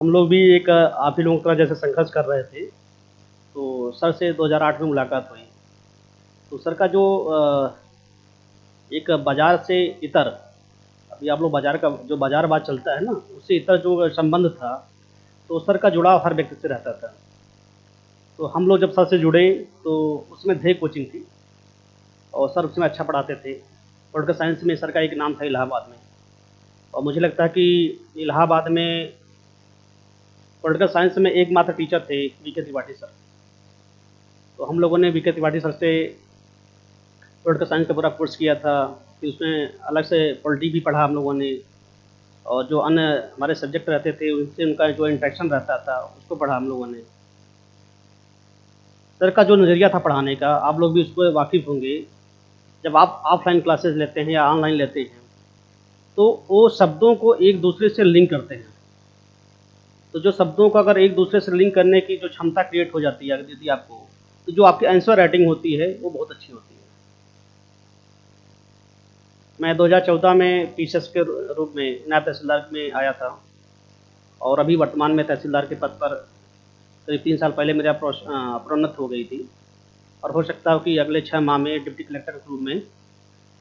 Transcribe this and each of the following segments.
हम लोग भी एक आप ही लोगों की तरह जैसे संघर्ष कर रहे थे, तो सर से 2008 में मुलाकात हुई। तो सर का जो एक बाज़ार से इतर, अभी आप लोग बाज़ार का जो बाज़ारवाद चलता है ना, उससे इतर जो संबंध था, तो सर का जुड़ाव हर व्यक्ति से रहता था। तो हम लोग जब सर से जुड़े, तो उसमें ध्येय कोचिंग थी और सर उसमें अच्छा पढ़ाते थे। पॉलिटिकल साइंस में सर का एक नाम था इलाहाबाद में, और मुझे लगता है कि इलाहाबाद में पॉलिटिकल साइंस में एकमात्र टीचर थे वीके त्रिपाठी सर। तो हम लोगों ने वीके त्रिपाठी सर से पॉलिटिकल साइंस का पूरा कोर्स किया था। फिर उसमें अलग से पॉलिटी भी पढ़ा हम लोगों ने, और जो अन्य हमारे सब्जेक्ट रहते थे उनसे उनका जो इंटरेक्शन रहता था उसको पढ़ा हम लोगों ने। सर का जो नज़रिया था पढ़ाने का, आप लोग भी उसको वाकिफ़ होंगे। जब आप ऑफलाइन क्लासेस लेते हैं या ऑनलाइन लेते हैं, तो वो शब्दों को एक दूसरे से लिंक करते हैं। तो जो शब्दों को अगर एक दूसरे से लिंक करने की जो क्षमता क्रिएट हो जाती है यदि आपको, तो जो आपकी आंसर राइटिंग होती है वो बहुत अच्छी होती है। मैं 2014 में पीसीएस के रूप में नायब तहसीलदार में आया था, और अभी वर्तमान में तहसीलदार के पद पर करीब 3 साल पहले मेरा प्रोन्नत हो गई थी, और हो सकता हो कि अगले 6 माह में डिप्टी कलेक्टर के रूप में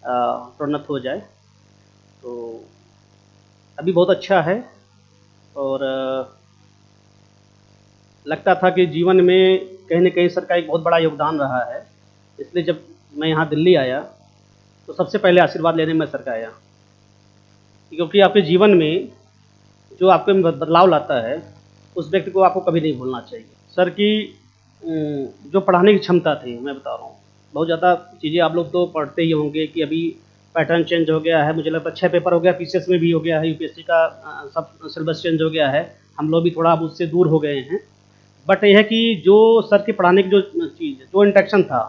प्रोन्नत हो जाए। तो अभी बहुत अच्छा है, और लगता था कि जीवन में कहीं न कहीं सर का एक बहुत बड़ा योगदान रहा है। इसलिए जब मैं यहाँ दिल्ली आया, तो सबसे पहले आशीर्वाद लेने मैं सर का आया, क्योंकि आपके जीवन में जो आपके में बदलाव लाता है, उस व्यक्ति को आपको कभी नहीं भूलना चाहिए। सर की जो पढ़ाने की क्षमता थी, मैं बता रहा हूँ, बहुत ज़्यादा चीज़ें आप लोग तो पढ़ते ही होंगे कि अभी पैटर्न चेंज हो गया है। मुझे लगता है 6 पेपर हो गया, पीसीएस में भी हो गया है, यूपीएससी का सब सिलेबस चेंज हो गया है। हम लोग भी थोड़ा अब उससे दूर हो गए हैं। बट ये है कि जो सर के पढ़ाने की जो चीज़, जो इंटरेक्शन था,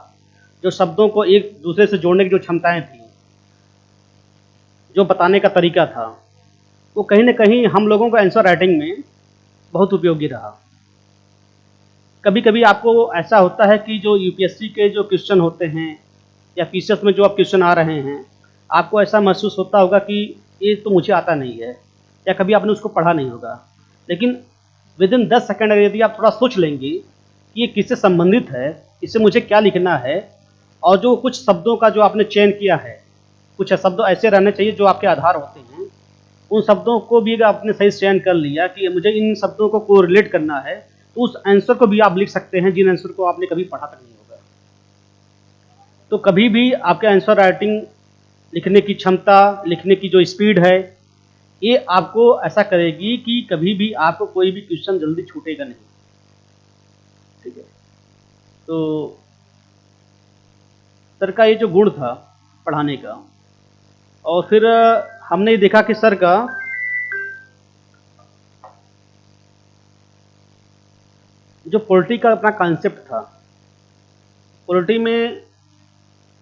जो शब्दों को एक दूसरे से जोड़ने की जो क्षमताएँ थी, जो बताने का तरीका था, वो कहीं न कहीं हम लोगों को आंसर राइटिंग में बहुत उपयोगी रहा। कभी-कभी आपको ऐसा होता है कि जो यूपीएससी के जो क्वेश्चन होते हैं या पीसीएस में जो अब क्वेश्चन आ रहे हैं, आपको ऐसा महसूस होता होगा कि ये तो मुझे आता नहीं है, या कभी आपने उसको पढ़ा नहीं होगा। लेकिन विदिन 10 सेकंड अगर यदि आप थोड़ा सोच लेंगे कि ये किससे संबंधित है, इससे मुझे क्या लिखना है, और जो कुछ शब्दों का जो आपने चयन किया है, कुछ शब्द ऐसे रहने चाहिए जो आपके आधार होते हैं, उन शब्दों को भी अगर आपने सही चयन कर लिया कि मुझे इन शब्दों को कोरिलेट करना है, तो उस आंसर को भी आप लिख सकते हैं जिन आंसर को आपने कभी पढ़ा तक नहीं होगा। तो कभी भी आपके आंसर राइटिंग, लिखने की क्षमता, लिखने की जो स्पीड है, ये आपको ऐसा करेगी कि कभी भी आपको कोई भी क्वेश्चन जल्दी छूटेगा नहीं। ठीक है? तो सर का ये जो गुण था पढ़ाने का, और फिर हमने देखा कि सर का जो पॉलिटी का अपना कॉन्सेप्ट था, पॉलिटी में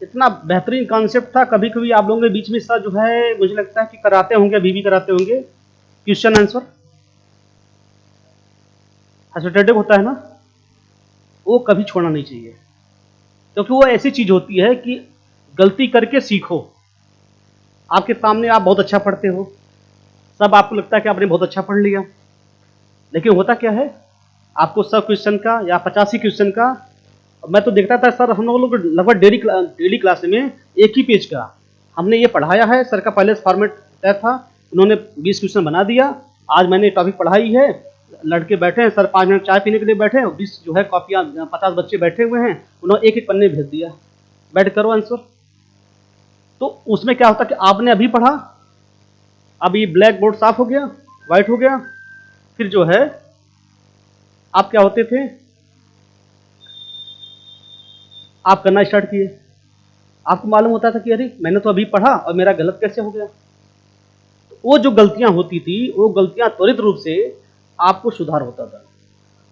इतना बेहतरीन कॉन्सेप्ट था। कभी-कभी आप लोगों के बीच में सर जो है, मुझे लगता है कि कराते होंगे, अभी भी कराते होंगे, क्वेश्चन आंसर एसोटेटिव होता है ना, वो कभी छोड़ना नहीं चाहिए, क्योंकि वो ऐसी चीज़ होती है कि गलती करके सीखो। आपके सामने आप बहुत अच्छा पढ़ते हो, सब आपको लगता है कि आपने बहुत अच्छा पढ़ लिया, लेकिन होता क्या है, आपको 100 क्वेश्चन का या 85 क्वेश्चन का, मैं तो देखता था सर हम लोग लगभग डेली क्लास में एक ही पेज का हमने ये पढ़ाया है। सर का पहले फॉर्मेट तय था, उन्होंने 20 क्वेश्चन बना दिया। आज मैंने टॉपिक पढ़ाई है, लड़के बैठे हैं, सर 5 मिनट चाय पीने के लिए बैठे हैं, 20 जो है कॉपियाँ, 50 बच्चे बैठे हुए हैं, उन्होंने एक-एक पन्ने भेज दिया, बैठ करो आंसर। तो उसमें क्या होता कि आपने अभी पढ़ा, अब ये ब्लैक बोर्ड साफ हो गया, व्हाइट हो गया, फिर जो है आप क्या होते थे, आप करना स्टार्ट किए। आपको मालूम होता था कि अरे मैंने तो अभी पढ़ा और मेरा गलत कैसे हो गया। तो वो जो गलतियां होती थी, वो गलतियां त्वरित रूप से आपको सुधार होता था।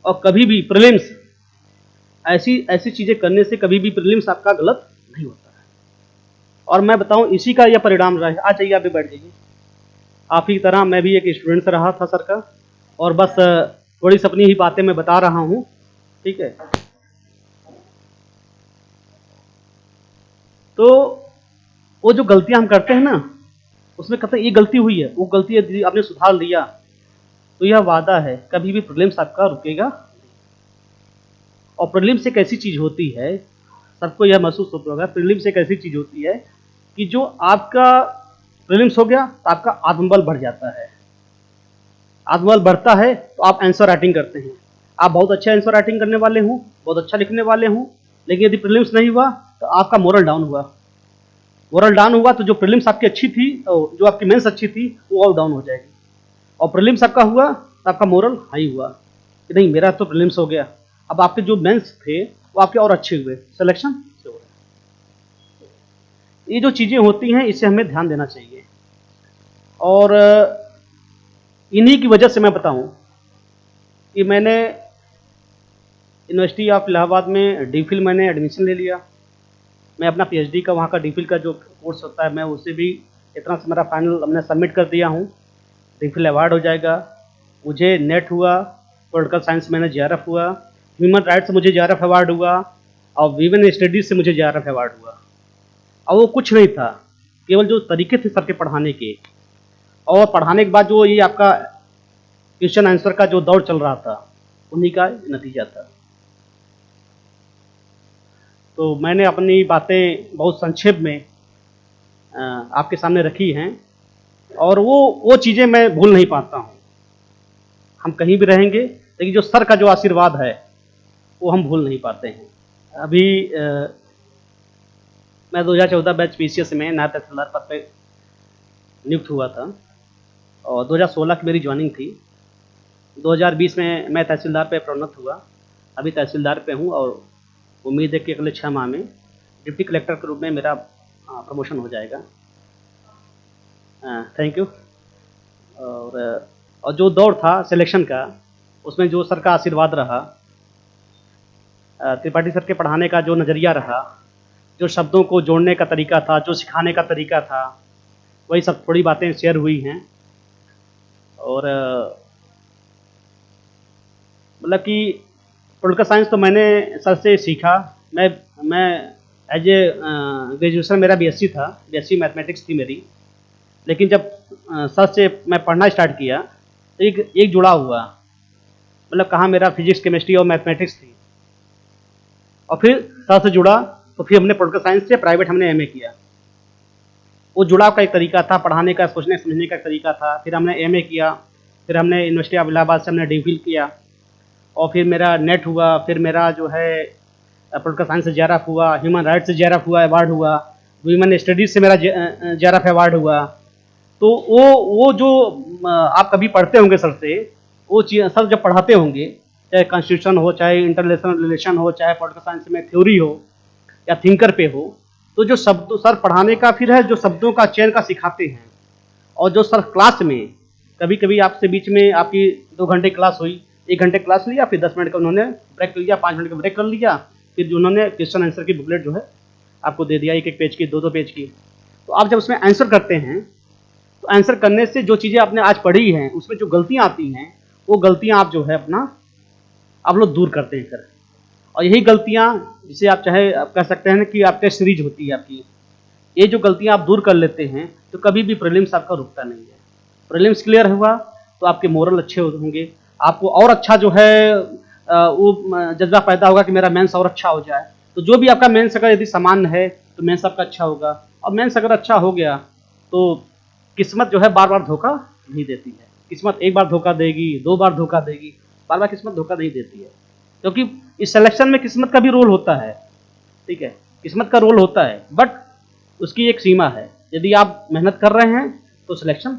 और कभी भी प्रीलिम्स, ऐसी ऐसी चीजें करने से कभी भी प्रीलिम्स आपका गलत नहीं होता है। और मैं बताऊं, इसी का यह परिणाम रहा है। आ जाइए, आप भी बैठ जाइए। आप ही की तरह मैं भी एक स्टूडेंट रहा था सर का, और बस थोड़ी सी अपनी ही बातें मैं बता रहा हूँ। ठीक है? तो वो जो गलतियां हम करते हैं ना, उसमें कहते हैं ये गलती हुई है, वो गलती यदि आपने सुधार लिया, तो यह वादा है, कभी भी प्रीलिम्स आपका रुकेगा। और प्रीलिम्स एक ऐसी चीज़ होती है, सबको यह महसूस होता होगा, प्रीलिम्स एक ऐसी चीज़ होती है कि जो आपका प्रीलिम्स हो गया तो आपका आत्मबल बढ़ जाता है। आत्मबल बढ़ता है तो आप आंसर राइटिंग करते हैं। आप बहुत अच्छा आंसर राइटिंग करने वाले हों, बहुत अच्छा लिखने वाले हों, लेकिन यदि प्रीलिम्स नहीं हुआ तो आपका मोरल डाउन हुआ। मोरल डाउन हुआ तो जो प्रीलिम्स आपकी अच्छी थी, जो आपकी मेंस अच्छी थी, वो और डाउन हो जाएगी। और प्रीलिम्स आपका हुआ तो आपका मोरल हाई हुआ कि नहीं, मेरा तो प्रीलिम्स हो गया। अब आपके जो मेंस थे वो आपके और अच्छे हुए, सिलेक्शन से हो रहा है। ये जो चीज़ें होती हैं इसे हमें ध्यान देना चाहिए। और इन्हीं की वजह से मैं बताऊं कि मैंने यूनिवर्सिटी ऑफ इलाहाबाद में डीफिल मैंने एडमिशन ले लिया। मैं अपना पीएचडी का वहाँ का डीफिल का जो कोर्स होता है, मैं उसे भी इतना से मेरा फाइनल हमने सबमिट कर दिया हूँ। डीफिल अवार्ड हो जाएगा। मुझे नेट हुआ, पॉलिटिकल साइंस मैंने जेआरएफ हुआ, ह्यूमन राइट्स से मुझे जेआरएफ अवार्ड हुआ, और विमेन स्टडीज़ से मुझे जेआरएफ अवार्ड हुआ। और वो कुछ नहीं था, केवल जो तरीके थे सर के पढ़ाने के, और पढ़ाने के बाद जो ये आपका क्वेश्चन आंसर का जो दौर चल रहा था, उन्हीं का नतीजा था। तो मैंने अपनी बातें बहुत संक्षेप में आपके सामने रखी हैं, और वो चीज़ें मैं भूल नहीं पाता हूँ। हम कहीं भी रहेंगे, लेकिन जो सर का जो आशीर्वाद है वो हम भूल नहीं पाते हैं। अभी मैं 2014 बैच पीसीएस में नायब तहसीलदार पद पे नियुक्त हुआ था, और 2016 की मेरी ज्वाइनिंग थी। 2020 में मैं तहसीलदार पे प्रोन्नत हुआ। अभी तहसीलदार पे हूँ, और उम्मीद है कि अगले 6 माह में डिप्टी कलेक्टर के रूप में मेरा प्रमोशन हो जाएगा। Thank you. और जो दौर था सिलेक्शन का, उसमें जो सर का आशीर्वाद रहा, त्रिपाठी सर के पढ़ाने का जो नज़रिया रहा, जो शब्दों को जोड़ने का तरीका था, जो सिखाने का तरीका था, वही सब थोड़ी बातें शेयर हुई हैं। और मतलब कि पॉलिटिकल साइंस तो मैंने सर से सीखा। मैं एज ए ग्रेजुएशन मेरा बीएससी था, बीएससी मैथमेटिक्स थी मेरी। लेकिन जब सर से मैं पढ़ना स्टार्ट किया तो एक जुड़ा हुआ, मतलब कहाँ मेरा फिजिक्स, केमिस्ट्री और मैथमेटिक्स थी, और फिर सर से जुड़ा तो फिर हमने पॉलिटिकल साइंस से प्राइवेट हमने एमए किया। वो जुड़ाव का एक तरीका था, पढ़ाने का, सोचने समझने का तरीका था। फिर हमने एमए किया, फिर हमने यूनिवर्सिटी ऑफ इलाहाबाद से हमने डीफिल किया, और फिर मेरा नेट हुआ, फिर मेरा जो है पॉलिटिकल साइंस से जेआरएफ हुआ, ह्यूमन राइट्स से जेआरएफ हुआ, अवार्ड हुआ, वुमेन स्टडीज़ से मेरा जेआरएफ अवार्ड हुआ। तो वो जो आप कभी पढ़ते होंगे सर से, वो चीज़ सर जब पढ़ाते होंगे, चाहे कॉन्स्टिट्यूशन हो, चाहे इंटरनेशनल रिलेशन हो, चाहे पॉलिटिकल साइंस में थ्योरी हो या थिंकर पे हो, तो जो शब्द सर पढ़ाने का फिर है, जो शब्दों का चयन का सिखाते हैं, और जो सर क्लास में कभी कभी आपसे बीच में आपकी 2 घंटे क्लास हुई, 1 घंटे क्लास लिया, फिर 10 मिनट का उन्होंने ब्रेक लिया, 5 मिनट का ब्रेक कर लिया, फिर जो उन्होंने क्वेश्चन आंसर की बुकलेट जो है आपको दे दिया, 1-1 पेज की, 2-2 पेज की। तो आप जब उसमें आंसर करते हैं, तो आंसर करने से जो चीज़ें आपने आज पढ़ी हैं, उसमें जो गलतियाँ आती हैं, वो गलतियाँ आप जो है अपना आप लोग दूर करते हैं फिर। और यही गलतियाँ, जिसे आप चाहे आप कह सकते हैं कि आप टेस्ट सीरीज होती है आपकी, ये जो गलतियाँ आप दूर कर लेते हैं, तो कभी भी प्रीलिम्स आपका रुकता नहीं है। प्रीलिम्स क्लियर हुआ तो आपके मोरल अच्छे होंगे, आपको और अच्छा जो है वो जज्बा पैदा होगा कि मेरा मेंस और अच्छा हो जाए। तो जो भी आपका मेंस अगर यदि सामान्य है तो मेंस आपका अच्छा होगा, और मेंस अगर अच्छा हो गया तो किस्मत जो है बार बार धोखा नहीं देती है। किस्मत एक बार धोखा देगी, 2 बार धोखा देगी, बार बार किस्मत धोखा नहीं देती है, क्योंकि इस सिलेक्शन में किस्मत का भी रोल होता है। ठीक है, किस्मत का रोल होता है, बट उसकी एक सीमा है। यदि आप मेहनत कर रहे हैं तो सिलेक्शन